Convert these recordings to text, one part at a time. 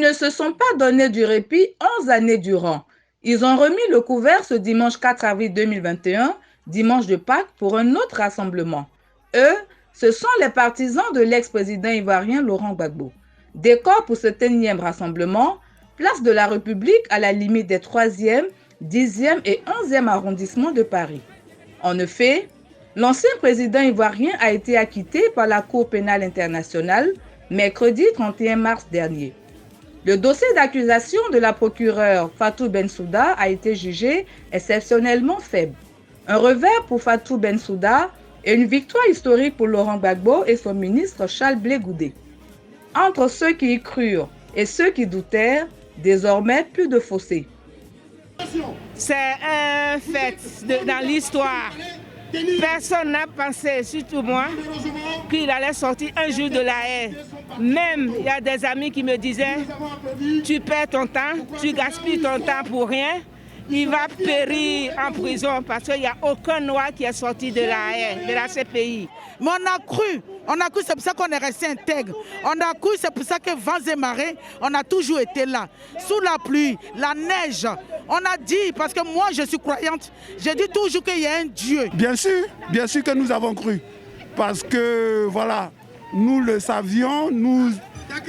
ne se sont pas donné du répit 11 années durant. Ils ont remis le couvert ce dimanche 4 avril 2021, dimanche de Pâques, pour un autre rassemblement. Eux, ce sont les partisans de l'ex-président ivoirien Laurent Gbagbo. Décor pour cet énième rassemblement, place de la République à la limite des 3e, 10e et 11e arrondissements de Paris. En effet, l'ancien président ivoirien a été acquitté par la Cour pénale internationale mercredi 31 mars dernier. Le dossier d'accusation de la procureure Fatou Bensouda a été jugé exceptionnellement faible. Un revers pour Fatou Bensouda et une victoire historique pour Laurent Gbagbo et son ministre Charles Blé Goudé. Entre ceux qui y crurent et ceux qui doutèrent, désormais plus de fossé. C'est un fait dans l'histoire. Personne n'a pensé, surtout moi, qu'il allait sortir un jour de la haie. Même, il y a des amis qui me disaient, tu perds ton temps, tu gaspilles ton temps pour rien, il va périr en prison parce qu'il n'y a aucun noir qui est sorti de la haie, de la CPI. Mais on a cru, c'est pour ça qu'on est resté intègre. On a cru, c'est pour ça que vents et marées, on a toujours été là. Sous la pluie, la neige, on a dit, parce que moi je suis croyante, j'ai dit toujours qu'il y a un Dieu. Bien sûr que nous avons cru. Parce que voilà, nous le savions,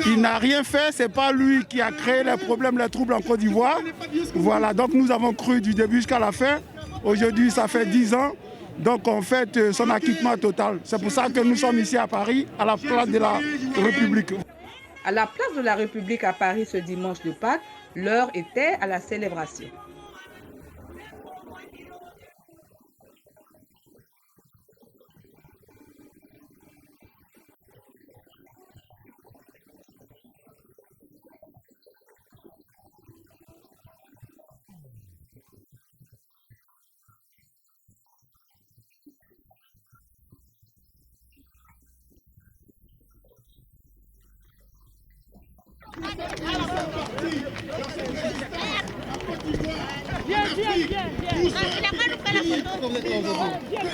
il n'a rien fait, c'est pas lui qui a créé les problèmes, les troubles en Côte d'Ivoire. Voilà, donc nous avons cru du début jusqu'à la fin. Aujourd'hui, ça fait 10 ans. Donc on fait son acquittement total. C'est pour ça que nous sommes ici à Paris, à la place de la République. À la place de la République à Paris ce dimanche de Pâques, l'heure était à la célébration.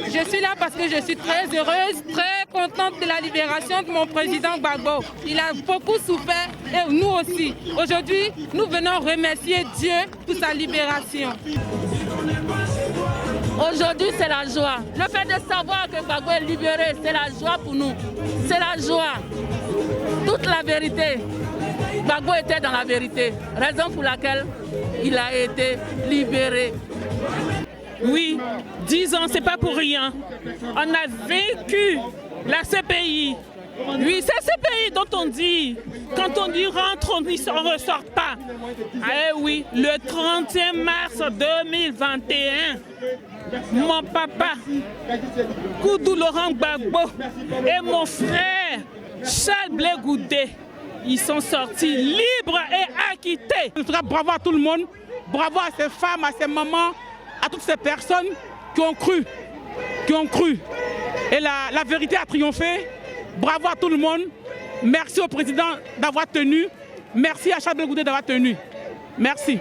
Je suis là parce que je suis très heureuse, très contente de la libération de mon président Gbagbo. Il a beaucoup souffert et nous aussi. Aujourd'hui, nous venons remercier Dieu pour sa libération. Aujourd'hui, c'est la joie. Le fait de savoir que Gbagbo est libéré, c'est la joie pour nous. C'est la joie. Toute la vérité. Gbagbo était dans la vérité. Raison pour laquelle il a été libéré. Oui, 10 ans, c'est pas pour rien. On a vécu la CPI. Oui, c'est CPI dont on dit. Quand on dit rentre, on dit on ne ressort pas. Ah oui, le 31 mars 2021, mon papa, Koudou Laurent Gbagbo, et mon frère, Charles Blé Goudé, ils sont sortis libres et acquittés. En tout cas, bravo à tout le monde, bravo à ces femmes, à ces mamans, à toutes ces personnes qui ont cru. Et la vérité a triomphé. Bravo à tout le monde. Merci au président d'avoir tenu. Merci à Charles Blé Goudé d'avoir tenu. Merci.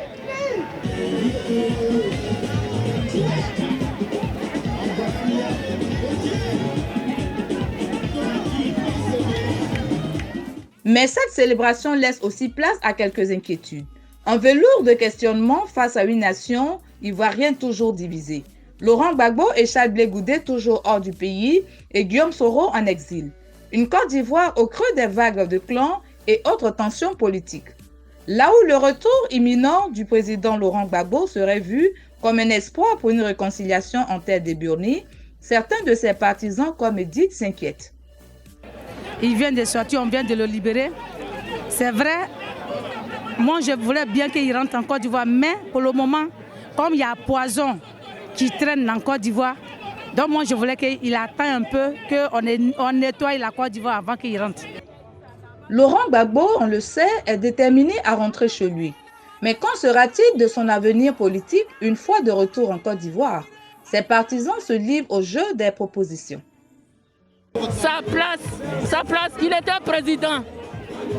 Mais cette célébration laisse aussi place à quelques inquiétudes. Un velours de questionnement face à une nation ivoirienne toujours divisée. Laurent Gbagbo et Charles Blé Goudé toujours hors du pays et Guillaume Soro en exil. Une Côte d'Ivoire au creux des vagues de clans et autres tensions politiques. Là où le retour imminent du président Laurent Gbagbo serait vu comme un espoir pour une réconciliation en terre des Burnis, certains de ses partisans comme Edith s'inquiètent. Il vient de sortir, on vient de le libérer. C'est vrai, moi je voulais bien qu'il rentre en Côte d'Ivoire, mais pour le moment, comme il y a poison qui traîne en Côte d'Ivoire, donc moi je voulais qu'il attende un peu, qu'on nettoie la Côte d'Ivoire avant qu'il rentre. Laurent Gbagbo, on le sait, est déterminé à rentrer chez lui. Mais qu'en sera-t-il de son avenir politique une fois de retour en Côte d'Ivoire? Ses partisans se livrent au jeu des propositions. Sa place, il était président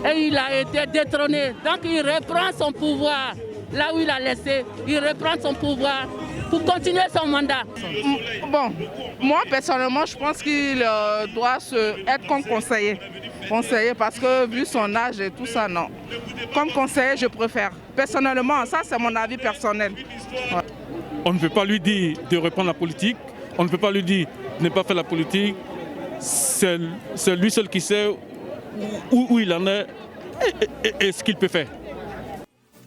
et il a été détrôné. Donc il reprend son pouvoir. Là où il a laissé, il reprend son pouvoir pour continuer son mandat. Bon, moi personnellement, je pense qu'il doit être comme conseiller. conseiller parce que vu son âge et tout ça, non. Comme conseiller, je préfère. Personnellement, ça c'est mon avis personnel. Ouais. On ne peut pas lui dire de reprendre la politique, on ne peut pas lui dire de ne pas faire la politique. C'est lui seul qui sait où il en est et ce qu'il peut faire.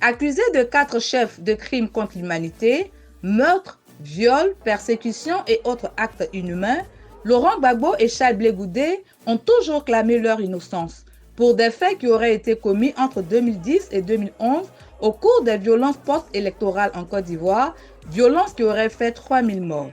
Accusé de 4 chefs de crimes contre l'humanité, meurtre, viol, persécution et autres actes inhumains, Laurent Gbagbo et Charles Blé Goudé ont toujours clamé leur innocence pour des faits qui auraient été commis entre 2010 et 2011 au cours des violences post-électorales en Côte d'Ivoire, violences qui auraient fait 3000 morts.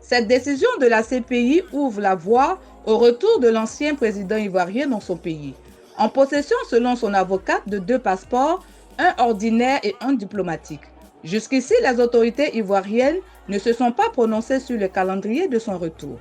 Cette décision de la CPI ouvre la voie au retour de l'ancien président ivoirien dans son pays, en possession selon son avocate de 2 passeports, un ordinaire et un diplomatique. Jusqu'ici, les autorités ivoiriennes ne se sont pas prononcées sur le calendrier de son retour.